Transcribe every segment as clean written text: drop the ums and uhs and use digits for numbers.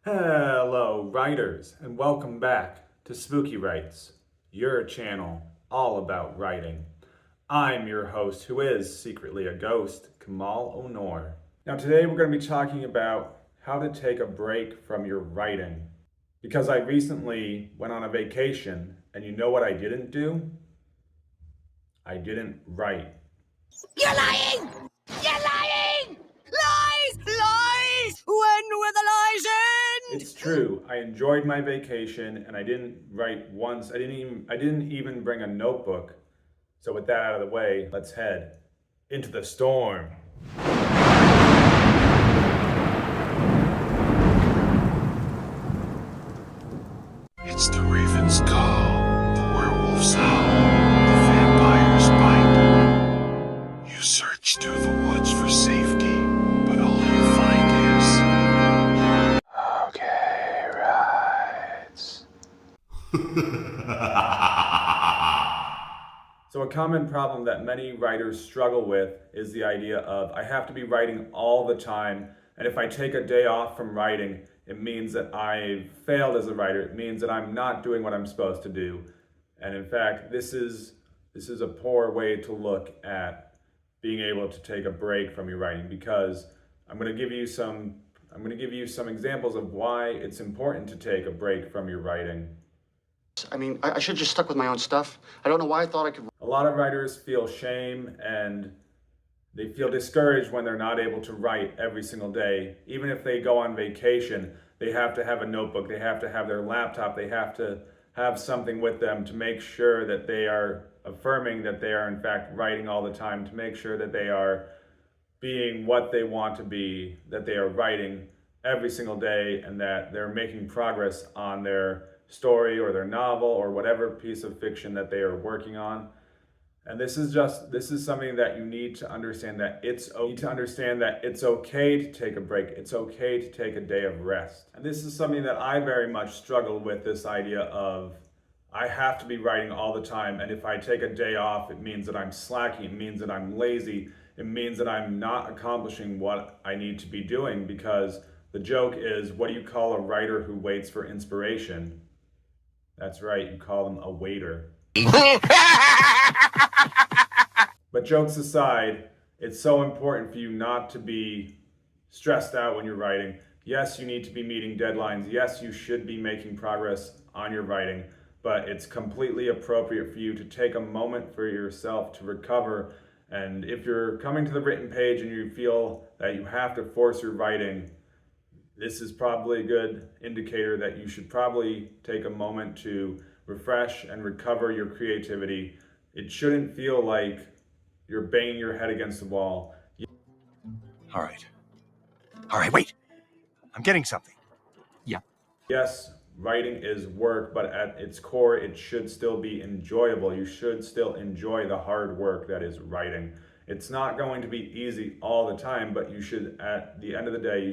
Hello, writers, and welcome back to Spooky Writes, your channel all about writing. I'm your host, who is secretly a ghost, Kemal Onor. Now, today we're going to be talking about how to take a break from your writing. Because I recently went on a vacation, and you know what I didn't do? I didn't write. You're lying! You're lying! Lies! Lies! When were the lies end? It's true. I enjoyed my vacation and I didn't write once. I didn't even bring a notebook. So with that out of the way, let's head into the storm. It's the raven's call, the werewolf's howl, the vampire's bite. You search through the woods for safety, but all you find is... Okay, rights. So a common problem that many writers struggle with is the idea of I have to be writing all the time, and if I take a day off from writing, it means that I've failed as a writer. It means that I'm not doing what I'm supposed to do. And in fact, this is a poor way to look at being able to take a break from your writing, because I'm going to give you some examples of why it's important to take a break from your writing. I should have just stuck with my own stuff. I don't know why I thought I could. A lot of writers feel shame and they feel discouraged when they're not able to write every single day. Even if they go on vacation, they have to have a notebook, they have to have their laptop, they have to have something with them to make sure that they are affirming that they are in fact writing all the time, to make sure that they are being what they want to be, that they are writing every single day, and that they're making progress on their story or their novel or whatever piece of fiction that they are working on. And this is something that you need to understand, that it's okay to take a break. It's okay to take a day of rest. And this is something that I very much struggled with, this idea of I have to be writing all the time, and if I take a day off, it means that I'm slacking, it means that I'm lazy, it means that I'm not accomplishing what I need to be doing, because the joke is, what do you call a writer who waits for inspiration? That's right, you call them a waiter. But jokes aside, it's so important for you not to be stressed out when you're writing. Yes, you need to be meeting deadlines. Yes, you should be making progress on your writing, but it's completely appropriate for you to take a moment for yourself to recover. And if you're coming to the written page and you feel that you have to force your writing, this is probably a good indicator that you should probably take a moment to refresh and recover your creativity. It shouldn't feel like you're banging your head against the wall. All right, wait. I'm getting something. Yes, writing is work, but at its core, it should still be enjoyable. You should still enjoy the hard work that is writing. It's not going to be easy all the time, but you should, at the end of the day, you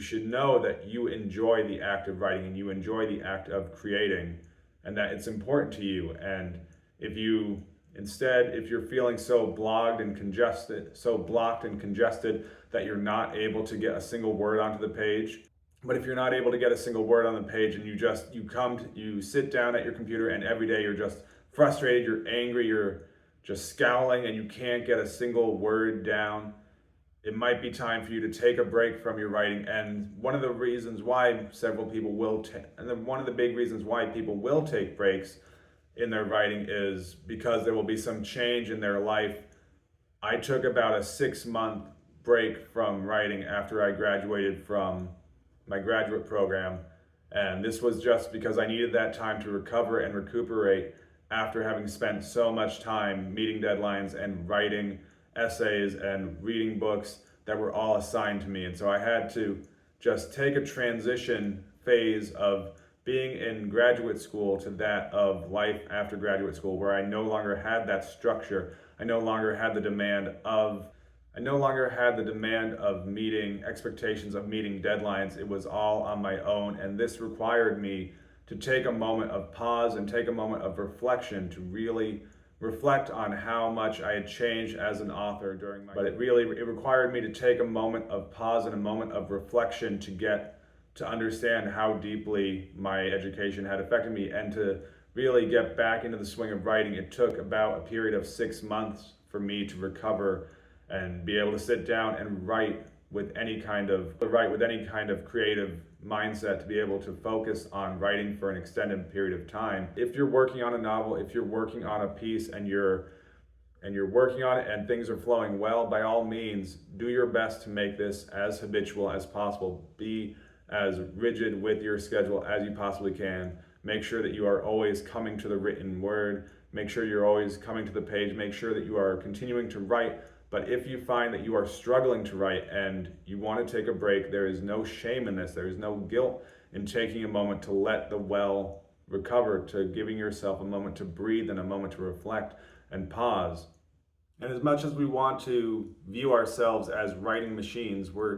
should know that you enjoy the act of writing and you enjoy the act of creating, and that it's important to you. And if you're feeling so blocked and congested that you're not able to get a single word onto the page, but if you're not able to get a single word on the page and you sit down at your computer and every day you're just frustrated, you're angry, you're just scowling and you can't get a single word down, it might be time for you to take a break from your writing. And one of the big reasons why people will take breaks in their writing is because there will be some change in their life. I took about a 6-month break from writing after I graduated from my graduate program, and this was just because I needed that time to recover and recuperate after having spent so much time meeting deadlines and writing essays and reading books that were all assigned to me. And so I had to just take a transition phase of being in graduate school to that of life after graduate school, where I no longer had that structure. I no longer had the demand of meeting expectations, of meeting deadlines. It was all on my own, and this required me to take a moment of pause and take a moment of reflection to really reflect on how much I had changed as an author it required me to take a moment of pause and a moment of reflection to get to understand how deeply my education had affected me and to really get back into the swing of writing. It took about a period of 6 months for me to recover and be able to sit down and write with any kind of creative mindset, to be able to focus on writing for an extended period of time. If you're working on a novel, if you're working on a piece and you're working on it and things are flowing well, by all means, do your best to make this as habitual as possible. Be as rigid with your schedule as you possibly can. Make sure that you are always coming to the written word. Make sure you're always coming to the page. Make sure that you are continuing to write. But if you find that you are struggling to write and you want to take a break, there is no shame in this. There is no guilt in taking a moment to let the well recover, to giving yourself a moment to breathe and a moment to reflect and pause. And as much as we want to view ourselves as writing machines, we're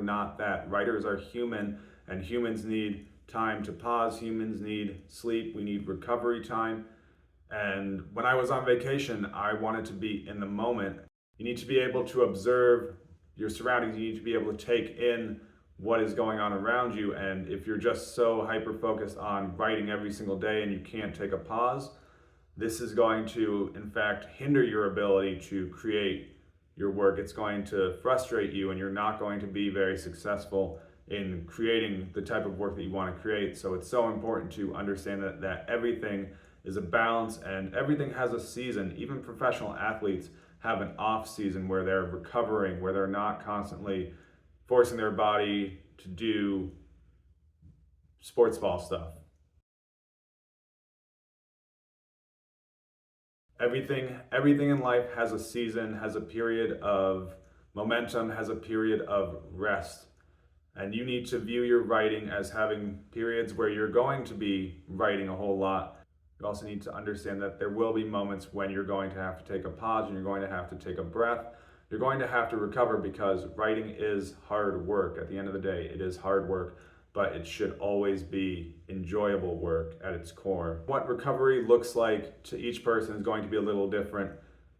not that. Writers are human, and humans need time to pause. Humans need sleep. We need recovery time. And when I was on vacation, I wanted to be in the moment. You need to be able to observe your surroundings. You need to be able to take in what is going on around you. And if you're just so hyper-focused on writing every single day and you can't take a pause, this is going to, in fact, hinder your ability to create your work. It's going to frustrate you, and you're not going to be very successful in creating the type of work that you want to create. So it's so important to understand that everything is a balance and everything has a season. Even professional athletes have an off season where they're recovering, where they're not constantly forcing their body to do sports ball stuff. Everything in life has a season, has a period of momentum, has a period of rest. And you need to view your writing as having periods where you're going to be writing a whole lot. You also need to understand that there will be moments when you're going to have to take a pause and you're going to have to take a breath. You're going to have to recover, because writing is hard work. At the end of the day, it is hard work, but it should always be enjoyable work at its core. What recovery looks like to each person is going to be a little different.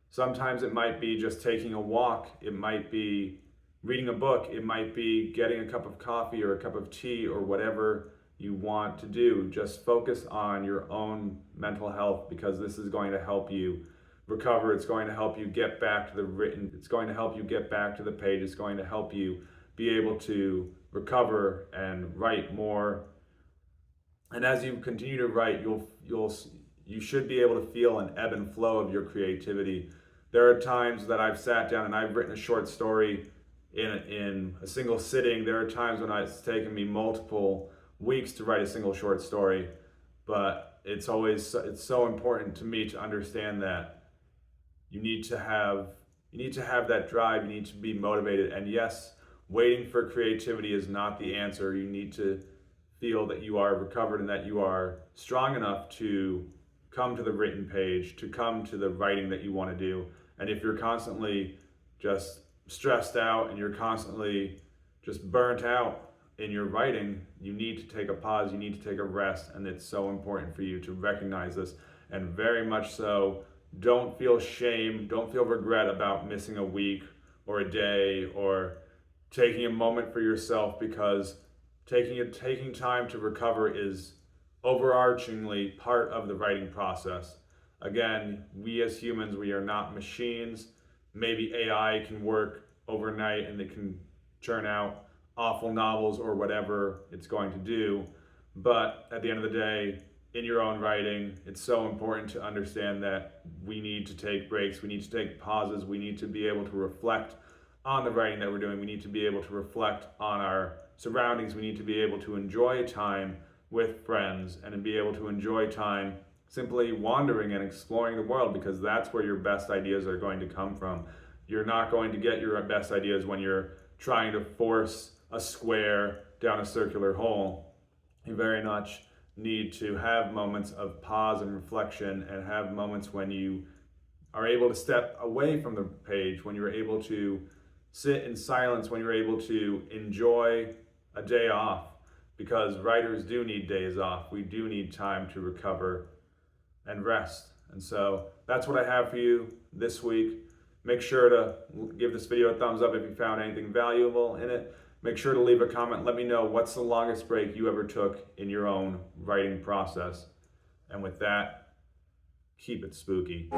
Sometimes it might be just taking a walk. It might be reading a book. It might be getting a cup of coffee or a cup of tea or whatever you want to do. Just focus on your own mental health, because this is going to help you recover. It's going to help you get back to the written. It's going to help you get back to the page. It's going to help you be able to recover and write more. And as you continue to write, you should be able to feel an ebb and flow of your creativity. There are times that I've sat down and I've written a short story in a single sitting. There are times when it's taken me multiple weeks to write a single short story, but it's so important to me to understand that you need to have that drive. You need to be motivated. And yes, waiting for creativity is not the answer. You need to feel that you are recovered and that you are strong enough to come to the written page, to come to the writing that you want to do. And if you're constantly just stressed out and you're constantly just burnt out in your writing, you need to take a pause, you need to take a rest, and it's so important for you to recognize this. And very much so, don't feel shame, don't feel regret about missing a week or a day or taking a moment for yourself, because taking time to recover is overarchingly part of the writing process. Again, we as humans, we are not machines. Maybe AI can work overnight and it can churn out awful novels or whatever it's going to do. But at the end of the day, in your own writing, it's so important to understand that we need to take breaks, we need to take pauses, we need to be able to reflect on the writing that we're doing, we need to be able to reflect on our surroundings, we need to be able to enjoy time with friends and be able to enjoy time simply wandering and exploring the world, because that's where your best ideas are going to come from. You're not going to get your best ideas when you're trying to force a square down a circular hole. You very much need to have moments of pause and reflection, and have moments when you are able to step away from the page, when you're able to sit in silence, when you're able to enjoy a day off, because writers do need days off. We do need time to recover and rest. And so that's what I have for you this week. Make sure to give this video a thumbs up if you found anything valuable in it. Make sure to leave a comment. Let me know what's the longest break you ever took in your own writing process. And with that, keep it spooky.